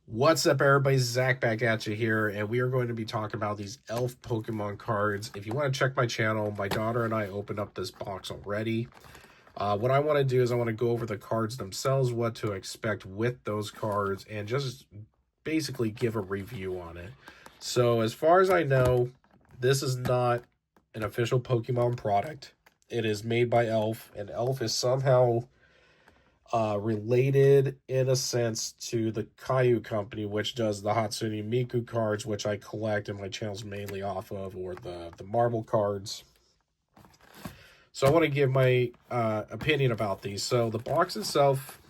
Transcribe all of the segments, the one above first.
What's up, everybody? Zach back at you here, and we are going to be talking about these elf Pokemon cards. If you want to check my channel, my daughter and I opened up this box already. What I want to do is I want to go over the cards themselves, what to expect with those cards, and just basically give a review on it. So as far as I know, this is not an official Pokemon product. It is made by Elf, and Elf is somehow related in a sense to the Caillou company, which does the Hatsune Miku cards, which I collect and my channel's mainly off of, or the Marvel cards. So I want to give my opinion about these. So the box itself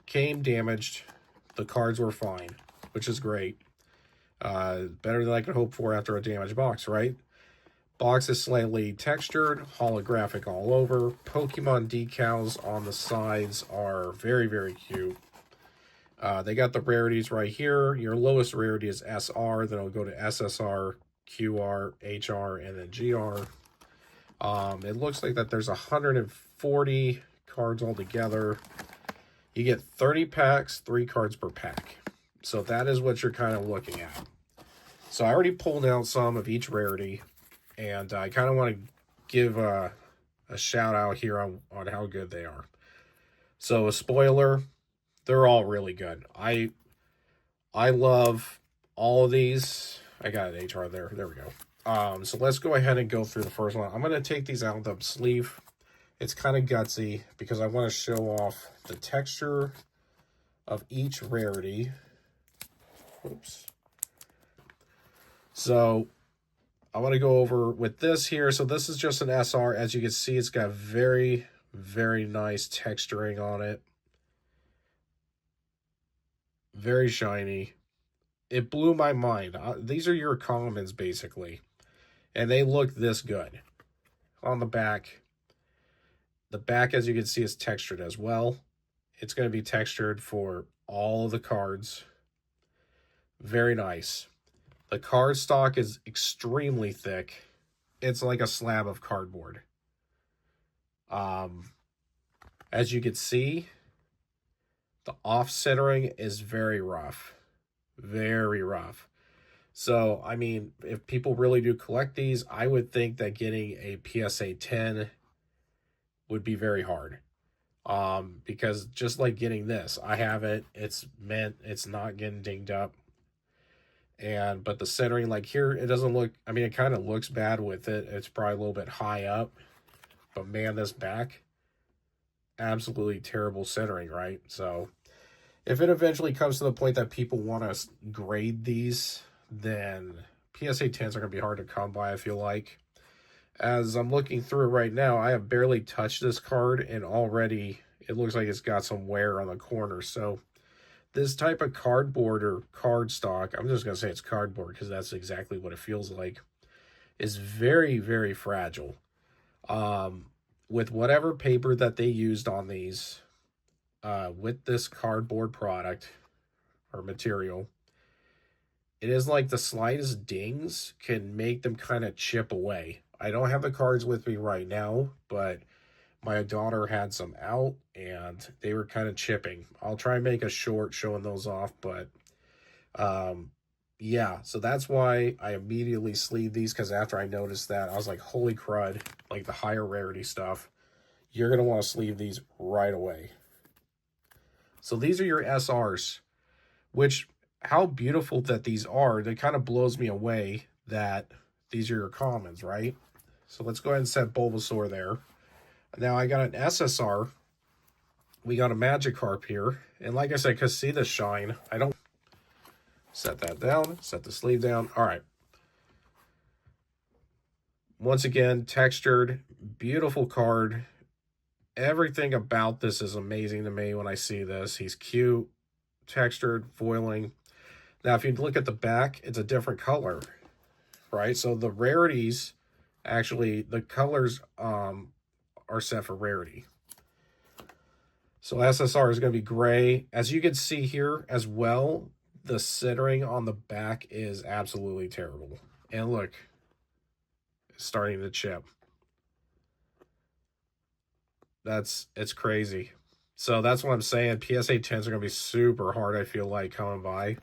came damaged. The cards were fine, which is great. Better than I could hope for after a damaged box, right? Box is slightly textured, holographic all over. Pokemon decals on the sides are very, very cute. They got the rarities right here. Your lowest rarity is SR, then it'll go to SSR, QR, HR, and then GR. It looks like that there's 140 cards altogether. You get 30 packs, 3 cards per pack. So that is what you're kind of looking at. So I already pulled out some of each rarity, and I kind of want to give a shout out here on how good they are. So a spoiler, they're all really good. I love all of these. I got an HR there. There we go. So let's go ahead and go through the first one. I'm going to take these out of the sleeve. It's kind of gutsy because I want to show off the texture of each rarity. Oops. So I want to go over with this here. So this is just an SR. As you can see, it's got very, very nice texturing on it. Very shiny. It blew my mind. These are your commons, basically. And they look this good. On the back, as you can see, is textured as well. It's going to be textured for all of the cards. Very nice. The card stock is extremely thick. It's like a slab of cardboard. As you can see, the offsetting is very rough. Very rough. So, I mean, if people really do collect these, I would think that getting a PSA 10 would be very hard. Because just like getting this, I have it. It's meant it's not getting dinged up. But the centering, like here, it doesn't look, I mean, it kind of looks bad with it. It's probably a little bit high up. But man, this back, absolutely terrible centering, right? So if it eventually comes to the point that people want to grade these, then PSA 10s are going to be hard to come by, I feel like. As I'm looking through it right now, I have barely touched this card, and already it looks like it's got some wear on the corner. So this type of cardboard or cardstock, I'm just going to say it's cardboard because that's exactly what it feels like, is very, very fragile. With whatever paper that they used on these, with this cardboard product or material, it is like the slightest dings can make them kind of chip away. I don't have the cards with me right now, but my daughter had some out and they were kind of chipping. I'll try and make a short showing those off, but yeah, so that's why I immediately sleeved these, because after I noticed that, I was like, holy crud, like the higher rarity stuff, you're going to want to sleeve these right away. So these are your SRs, which, how beautiful that these are. It kind of blows me away that these are your commons, right? So let's go ahead and set Bulbasaur there. Now I got an SSR. We got a Magikarp here. And like I said, because see the shine, I don't set that down, set the sleeve down. All right. Once again, textured, beautiful card. Everything about this is amazing to me when I see this. He's cute, textured, foiling. Now, if you look at the back, it's a different color, right? So the rarities, actually, the colors are set for rarity. So SSR is going to be gray. As you can see here as well, the centering on the back is absolutely terrible. And look, it's starting to chip. It's crazy. So that's what I'm saying. PSA 10s are going to be super hard, I feel like, coming by.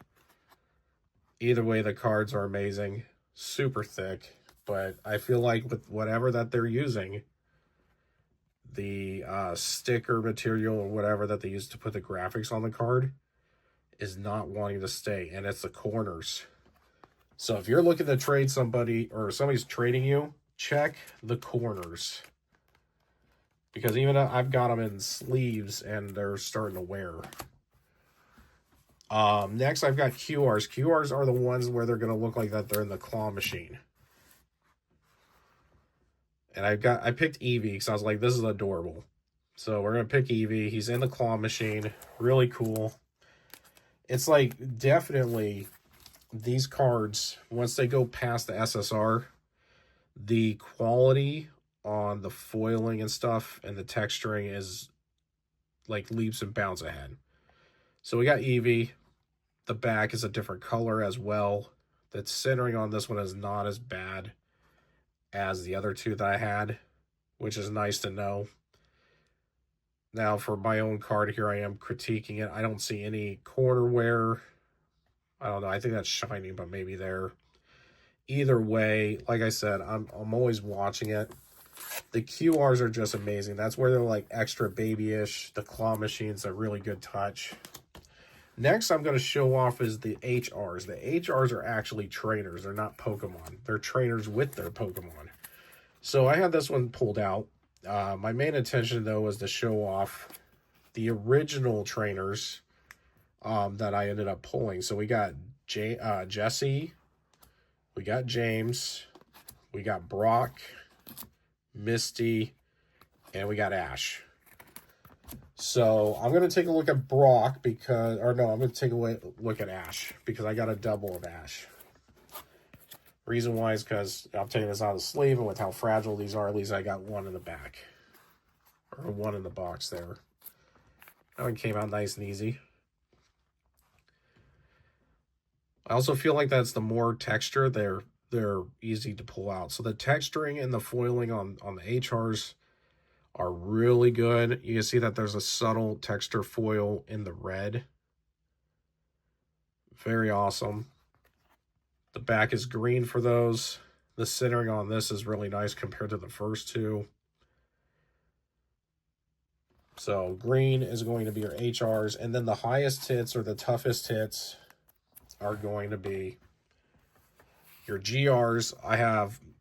Either way, the cards are amazing. Super thick. But I feel like with whatever that they're using, the sticker material or whatever that they use to put the graphics on the card is not wanting to stay. And it's the corners. So if you're looking to trade somebody or somebody's trading you, check the corners. Because even I've got them in sleeves and they're starting to wear. Next, I've got QRs. QRs are the ones where they're going to look like that they're in the claw machine. And I picked Eevee because I was like, this is adorable. So we're going to pick Eevee. He's in the claw machine. Really cool. It's like definitely these cards, once they go past the SSR, the quality on the foiling and stuff and the texturing is like leaps and bounds ahead. So we got Eevee. The back is a different color as well. The centering on this one is not as bad as the other two that I had, which is nice to know. Now for my own card here, I am critiquing it. I don't see any corner wear. I don't know. I think that's shiny, but maybe there. Either way, like I said, I'm always watching it. The QRs are just amazing. That's where they're like extra babyish. The claw machine's a really good touch. Next, I'm going to show off is the HRs. The HRs are actually trainers. They're not Pokemon. They're trainers with their Pokemon. So I had this one pulled out. My main intention, though, was to show off the original trainers that I ended up pulling. So we got Jesse, we got James, we got Brock, Misty, and we got Ash. So I'm going to take a look at Brock because, or no, I'm going to take a look at Ash because I got a double of Ash. Reason why is because I'm taking this out of the sleeve, and with how fragile these are, at least I got one in the back. Or one in the box there. That one came out nice and easy. I also feel like that's the more texture, they're easy to pull out. So the texturing and the foiling on the HRs are really good. You can see that there's a subtle texture foil in the red. Very awesome. The back is green for those. The centering on this is really nice compared to the first two. So green is going to be your HRs. And then the highest hits or the toughest hits are going to be your GRs.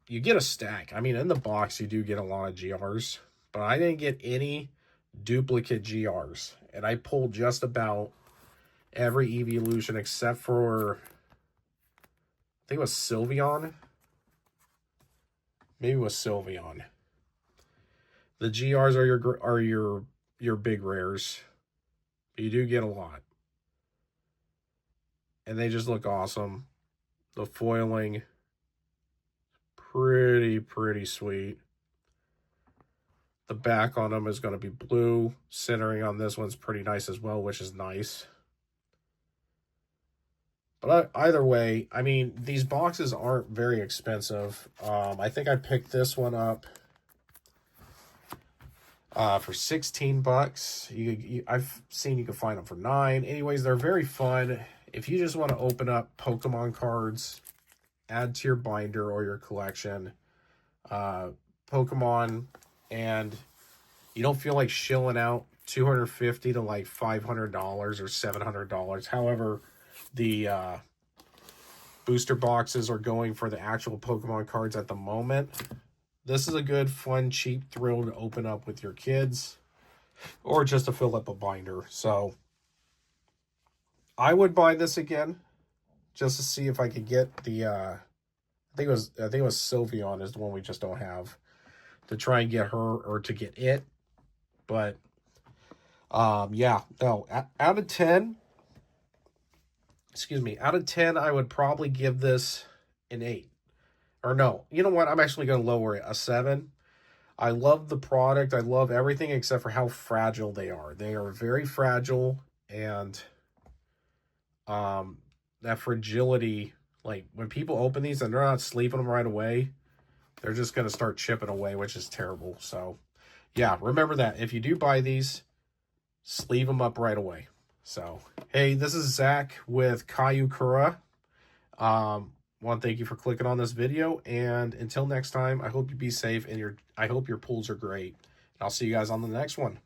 You get a stack. I mean, in the box, you do get a lot of GRs. But I didn't get any duplicate GRs. And I pulled just about every evolution except for, I think it was Sylveon. Maybe it was Sylveon. The GRs are your big rares. You do get a lot. And they just look awesome. The foiling, pretty sweet. The back on them is going to be blue. Centering on this one's pretty nice as well, which is nice. But either way, I mean, these boxes aren't very expensive. I think I picked this one up for 16 bucks. I've seen you can find them for 9. Anyways, they're very fun. If you just want to open up Pokemon cards, add to your binder or your collection, Pokemon, and you don't feel like shilling out $250 to like $500 or $700. However, the booster boxes are going for the actual Pokemon cards at the moment. This is a good, fun, cheap thrill to open up with your kids or just to fill up a binder. So I would buy this again just to see if I could get the I think it was Sylveon is the one we just don't have, to try and get her or to get it. But yeah, no, out of 10, out of 10, I would probably give this an 8. Or no, you know what? I'm actually going to lower it, a 7. I love the product. I love everything except for how fragile they are. They are very fragile, and that fragility, like when people open these and they're not sleeving them right away, they're just going to start chipping away, which is terrible. So yeah, remember that. If you do buy these, sleeve them up right away. So, hey, this is Zach with Kaiju Kura. Want to thank you for clicking on this video, and until next time, I hope you be safe and I hope your pools are great. I'll see you guys on the next one.